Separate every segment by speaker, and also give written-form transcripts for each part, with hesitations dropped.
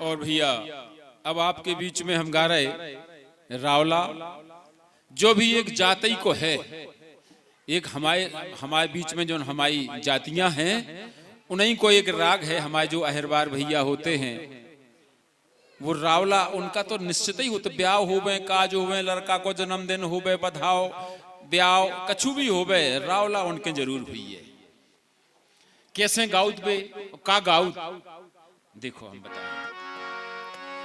Speaker 1: और भैया अब आपके बीच में हम गा रहे रावला, जो भी एक जाति को है, एक हमारे बीच में जो हमारी जातियां हैं उन्हीं को एक राग है। हमारे जो अहरबार भैया होते हैं वो रावला, उनका तो निश्चित ही होता, ब्याह होवे, काज होवे, लड़का को जन्मदिन होवे, बधाओ ब्याह कछु भी होवे, रावला उनके जरूर हुई है। कैसे गाउत बे का गाउत देखो हम बताएं।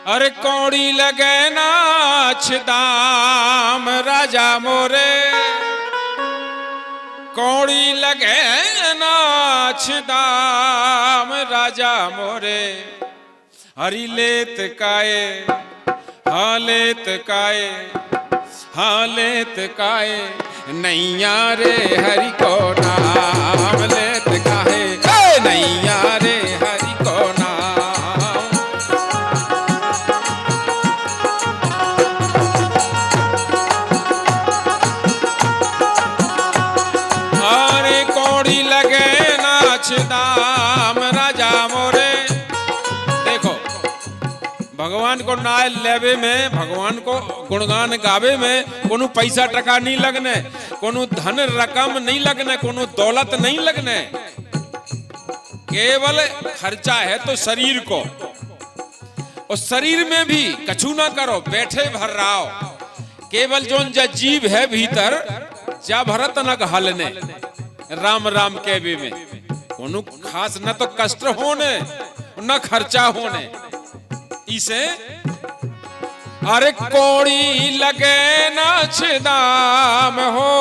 Speaker 1: अरे कौड़ी लगे नाच दाम राजा मोरे, कौड़ी लगे नाच दाम राजा मोरे, हरि लेत काए हाँ लेत काए हाँ लेत काए, नैया रे हरि को नाम लेत काहे, नैया रे हरि को नाम। अरे कौड़ी लगे नाच दाम राजा मोरे। देखो भगवान को नाय लेवे में, भगवान को गुणगान गावे में कोनो पैसा टका नहीं लगने, कोनो धन रकम नहीं लगने, कोनो दौलत नहीं लगने, केवल खर्चा है तो शरीर को। और शरीर में भी कछु ना करो, बैठे भर रहो, केवल जो जीव है भीतर जा भरत न हलने, राम राम कहवे में कोनो खास न तो कष्ट होने न खर्चा होने। इसे अरे कौड़ी लगे नाच दाम हो,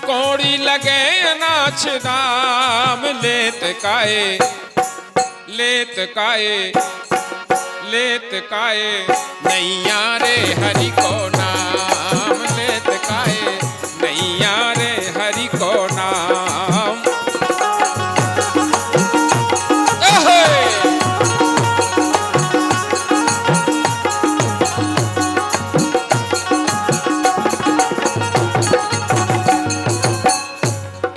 Speaker 1: कौड़ी लगे नाच दाम, लेत काए लेत काए लेत काए, नैया रे हरि को नाम लेत काए, नैया रे हरि को नाम।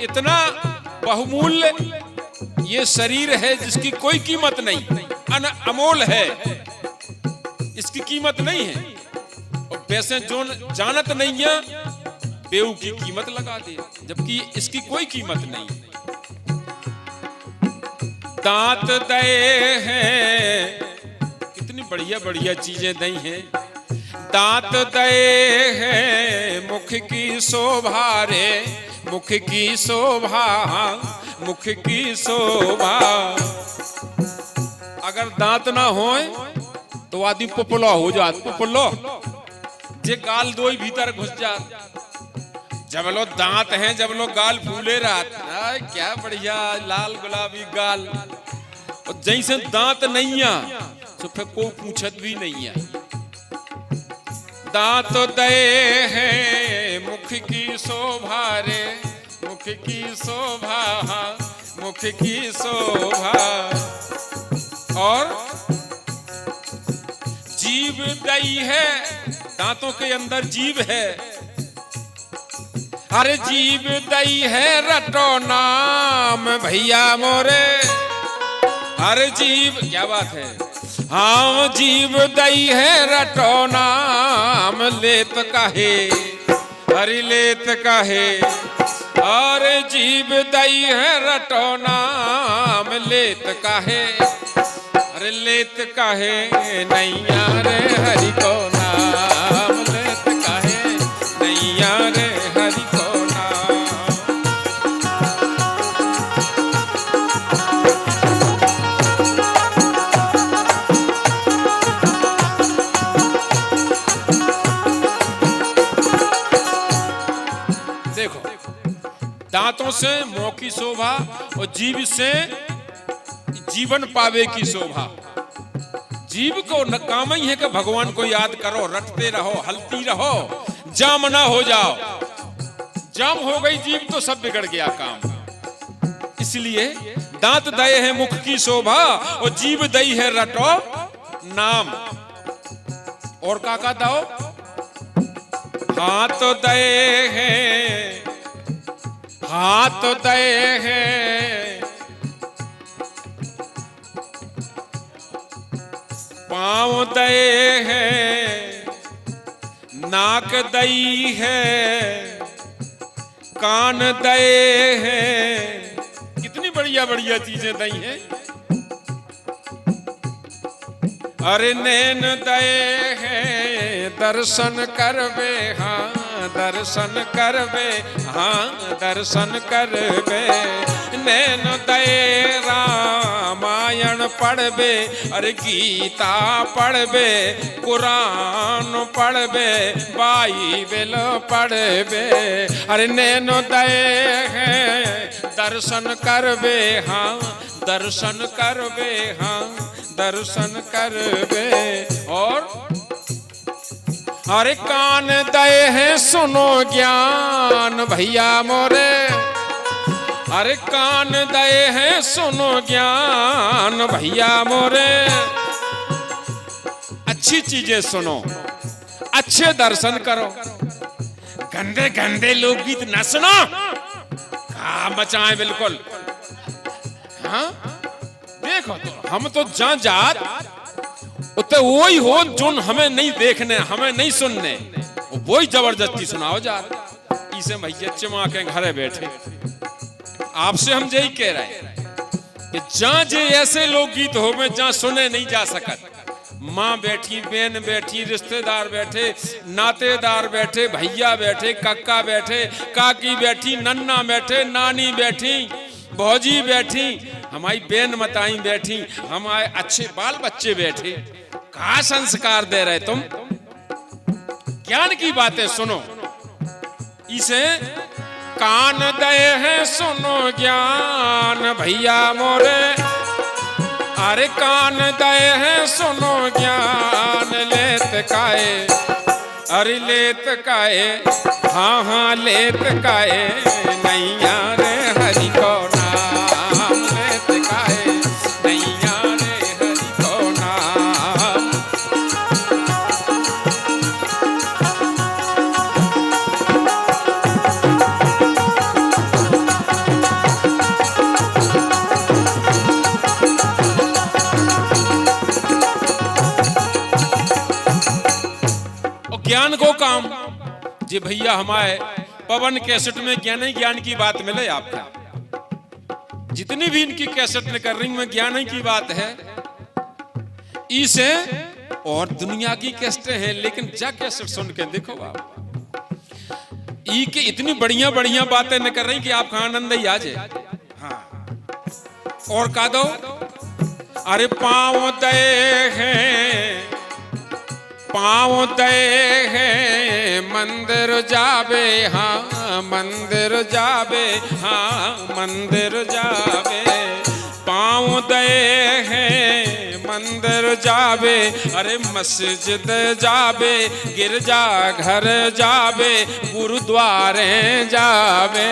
Speaker 1: इतना बहुमूल्य ये शरीर है जिसकी कोई कीमत नहीं, अनमोल है, इसकी कीमत नहीं है। और वैसे जो जानत नहीं है बेऊ की कीमत लगा दे, जबकि इसकी कोई कीमत नहीं। दांत दए हैं, कितनी बढ़िया बढ़िया चीजें दई हैं। दांत दए हैं मुख की शोभा रे, मुख की शोभा, मुख की शोभा। अगर दांत ना होए तो आदमी पुपला हो जात, पुपलो जे गाल दो ही भीतर घुस जात। जब लो दांत हैं, जब लो गाल फूले रात, क्या बढ़िया लाल गुलाबी गाल। और जैसे दांत नहीं है तो फिर कोई पूछत भी नहीं है। दांत दए हैं मुख की शोभा रे, मुख की शोभा, मुख की शोभा। और जीव दई है, दांतों के अंदर जीव है। अरे जीव दई है रटो नाम भैया मोरे, अरे जीव क्या बात है, हाँ जीव दई है रटो नाम, लेत काहे हरि लेत काहे, और जीव दई है रटो नाम, लेत काहे अरे लेत काहे, नैया रे हरि को नाम, लेत काहे नैया रे हरि को नाम। देखो दांतों से मुंह की शोभा और जीभ से जीवन पावे की शोभा। जीव को न काम ही है कि भगवान को याद करो, रटते रहो, हलती रहो, जाम ना हो जाओ। जाम हो गई जीव तो सब बिगड़ गया काम। इसलिए दांत दए है मुख की शोभा और जीव दई है रटो नाम। और काका दो हाथ दए हैं, हाथ दए हैं, पाँव दए हैं, नाक दई है, कान दए हैं, कितनी बढ़िया बढ़िया चीजें दई हैं। अरे नैन दए हैं, दर्शन करवे, हाँ दर्शन करवे, हाँ दर्शन करवे। नैन दए रामायण पढ़बे, अरे गीता पढ़बे, कुरान पढ़बे, बाइबल पढ़बे। अरे नैन दए हैं, दर्शन करबे, हाँ दर्शन करबे, हाँ दर्शन करबे। और अरे कान दए हैं, सुनो ज्ञान भैया मोरे। अरे कान दए हैं, सुनो ज्ञान भैया मोरे। अच्छी चीजें सुनो, अच्छे दर्शन करो, गंदे गंदे लोकगीत न सुनो, मचाएं बिल्कुल। हाँ देखो तो हम तो जहां जात उते वही हो जो हमें नहीं देखने, हमें नहीं सुनने, वही जबरदस्ती सुनाओ जात। इसे भैया चमा के घरे बैठे आपसे हम यही कह रहे हैं कि जहां जे ऐसे लोकगीत हो में जहां सुने नहीं जा सकत। माँ बैठी, बहन बैठी, रिश्तेदार बैठे, नातेदार बैठे, भैया बैठे, कक्का बैठे, काकी बैठी, नन्ना बैठे, नानी बैठी, भौजी बैठी, हमारी बेन मताई बैठी, हमारे अच्छे बाल बच्चे बैठे। कहाँ संस्कार दे रहे तुम? ज्ञान की बातें सुनो। इसे कान दए हैं, सुनो ज्ञान भैया मोरे। अरे कान दए हैं, सुनो ज्ञान। लेत काए, अरे लेत काए, हाँ हाँ लेत काए, नैया रे हरि को नाम। लेत काए, नैया रे हरि को नाम। ज्ञान को काम जी भैया हमारे पवन कैसेट में ज्ञान ही ज्ञान की बात मिले आपका। जितनी भी इनकी कैसेट निकल रही में ज्ञान ही की बात है। इसे और दुनिया की कैसेटें हैं, लेकिन जा कैसेट सुन के देखो आप, ई की इतनी बढ़िया बढ़िया बातें निकल रही कि आपका आनंद ही आ जाए। हाँ और का दो, अरे पाँव दए हैं, पाँव दए हैं, मंदिर जावे, हाँ मंदिर जावे, हाँ मंदिर जावे। पाँव दए हैं, मंदिर जावे, अरे मस्जिद जावे, गिरजा घर जावे, गुरुद्वारे जावे।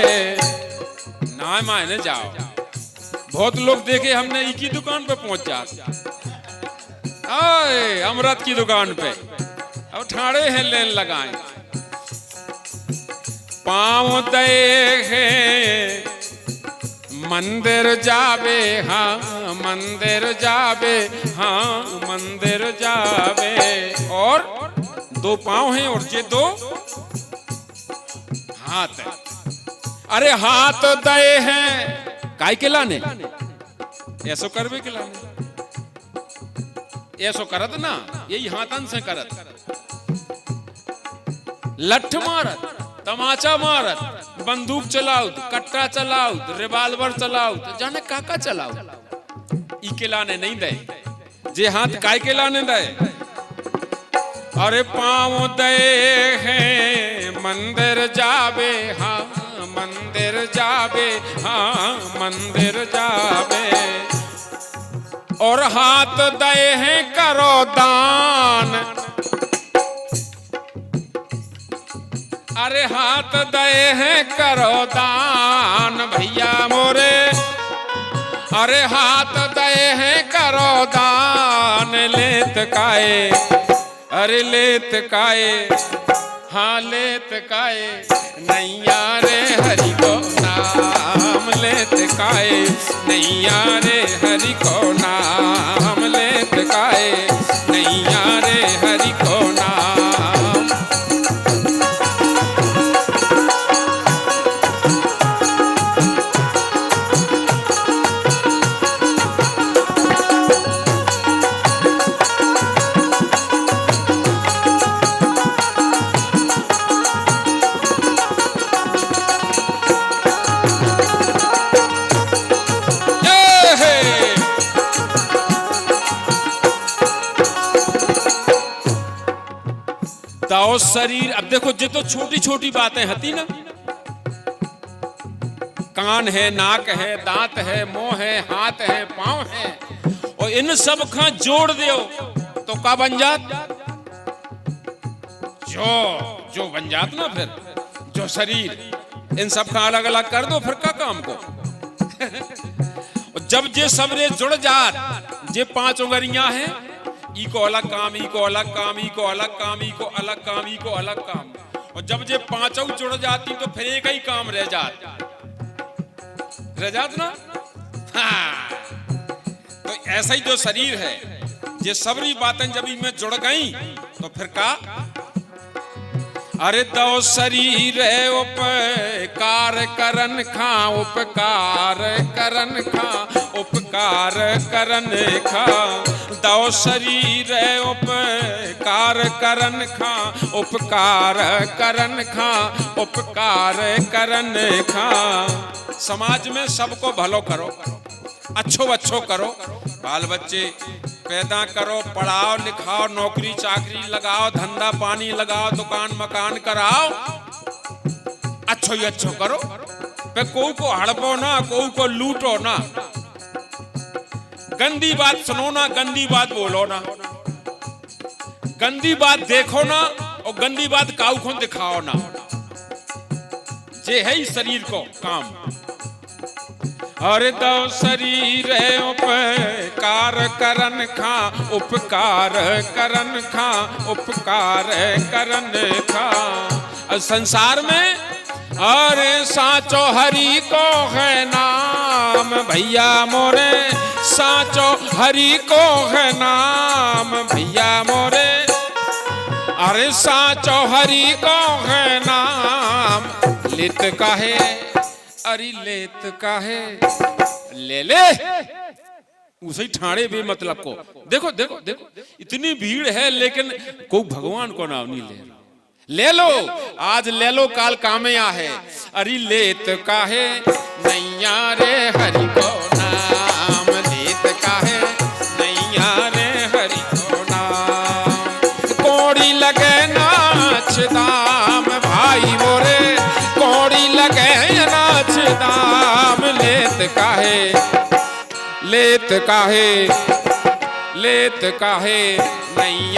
Speaker 1: ना मायने जाओ। बहुत लोग देखे हमने एक ही दुकान पे पहुंच जाते, आए अमृत की दुकान पे, अब ठाड़े हैं लेन लगाएं। पाँव दए हैं, मंदिर जावे, हाँ मंदिर जावे, हाँ मंदिर जावे। और दो पाँव हैं और ये दो हाथ है। अरे हाथ दए हैं, काय के लाने? ऐसो करवे के लाने, ऐसो करत ना, यही हाथन से करत। लठ मारत, तमाचा मारत, बंदूक चलाउत, कट्टा चलाउत, रिवाल्वर चलाउत, जाने काका चलाउत। ई के लाने नहीं दे, जे हाथ काय के लाने दे। अरे पाँव दए हैं, मंदिर जावे, हाँ मंदिर जावे, हाँ मंदिर जावे। और हाथ दए हैं, करो दान। अरे हाथ दए हैं, करो दान भैया मोरे। अरे हाथ दए हैं, करो दान। लेत काए, अरे लेत काए, हाँ लेत काए, नैया रे हरि को नाम। लेत काए, नैया रे हरि को नाम। लेत काए। दाओ शरीर। अब देखो ये तो छोटी छोटी बातें हती ना, कान है, नाक है, दांत है, मुंह है, हाथ है, पांव है, और इन सब का जोड़ दो तो का बन जात? जो बन जात ना, फिर जो शरीर। इन सब का अलग अलग कर दो, फिर का काम को। जब ये सबरे जुड़ जात, ये 5 उंगलियां हैं, ई को अलग काम, ई को अलग काम, ई को अलग काम, ई को अलग काम, ई को अलग काम, और जब ये 5 जुड़ जाती तो फिर एक ही काम रह जात ना। हाँ, तो ऐसा ही जो शरीर है, ये सबरी बातें जब इनमें जुड़ गई तो फिर का? अरे दो शरीर है उपकार करन खा, उपकार करन खा, उपकार करन खा। दो शरीर है उपकार करन खा, उपकार करन खा, उपकार करन खा। समाज में सबको भलो करो, अच्छो करो, बाल बच्चे पैदा करो, पढ़ाओ लिखाओ, नौकरी चाकरी लगाओ, धंधा पानी लगाओ, दुकान मकान कराओ, अच्छो ही अच्छो करो। पे कोई को हड़पो ना, कोई को लूटो ना, गंदी बात सुनो ना, गंदी बात बोलो ना, गंदी बात देखो ना, और गंदी बात काऊ को दिखाओ ना। ये है ही शरीर को काम। अरे दो शरीर है उपकार करन खा, उपकार करन खा, उपकार करन खा। संसार में अरे साचो हरि को है नाम, भैया मोरे साचो हरि को है नाम, भैया मोरे। अरे साचो हरि को है नाम, लेत काहे, अरे लेत काहे, ले उसे ठाणे बे मतलब को। देखो देखो देखो, इतनी भीड़ है लेकिन कोई भगवान को नाम नहीं ले लो, आज ले लो, काल कामया है। अरे लेत काहे नैया रे हरि को नाम, लेत काहे नैया रे हरि को नाम। कोड़ी लगे नाच दाम, भाई मोरे कोड़ी लगे नाच दाम। लेत काहे, लेत काहे, लेत काहे नहीं